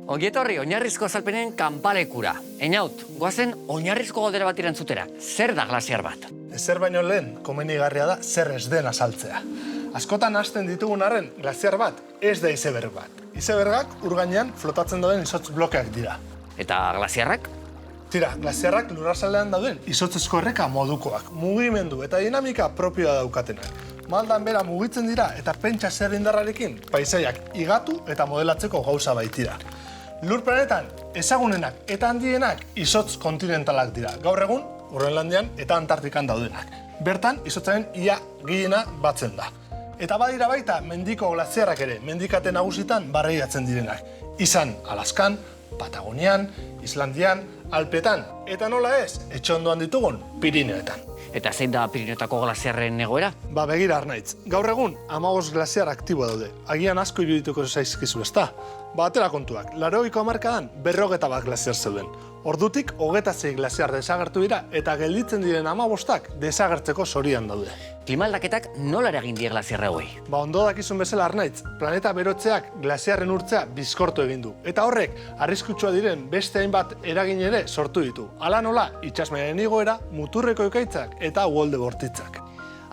Ongietorri, oinarrizko azalpenen kanpalekura. Einaut, goazen oinarrizko galdera bat erantzutera. Zer da glasiar bat? Ezer baino lehen, komenigarria da zer ez den azaltzea. Askotan hasten ditugun arren, glasiar bat ez da izeberg bat. Izebergak ur gainean flotatzen dauden izotz blokeak dira. Eta glasiarrak? Tira, glasiarrak lurrazalean dauden izotzezko erreka modukoak, mugimendu eta dinamika propioa daukatenak. Maldan bera mugitzen dira eta pentsa zer indarrarekin paisaiak igatu eta modelatzeko gauza baitira. Lur planetan, ezagunenak eta handienak izotz kontinentalak dira. Gaur egun, Groenlandian eta Antartikan daudenak. Bertan, izotzaren ia gehiena batzen da. Eta badira baita, mendiko glasiarrak ere, mendikate nagusitan barreiatzen direnak. Izan Alaskan, Patagonian, Islandian, Alpetan, eta nola ez, etxondoan ditugun Pirineoetan. Eta zein da Pirineotako glasiarren egoera? Ba, begira Arnaitz, gaur egun 15 glasiar aktiboa daude. Agian asko irudituko zaizkizu, ezta? Ba, atera kontuak, 80ko hamarkadan 51 glasiar zeuden. Ordutik 26 glasiar desagertu dira eta gelditzen diren 15ak desagertzeko zorian daude. Klima aldaketak nola eragin die glasiar hauei? Ba, ondo dakizun bezala Arnaitz, planeta berotzeak glasiarren urtzea bizkortu egin du. Eta horrek, arriskutsua diren beste hainbat eragin ere sortu ditu. Hala nola, itsasmaiaren igoera, muturreko ekaitzak eta uholde bortitzak.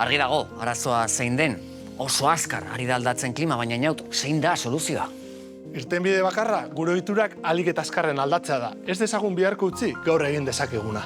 Argi dago, arazoa zein den. Oso azkar ari da aldatzen klima, baina Einaut, zein da soluzioa? Irtenbide bakarra, gure ohiturak ahalik eta azkarren aldatzea da. Ez dezagun beharko utzi gaur egin dezakeguna.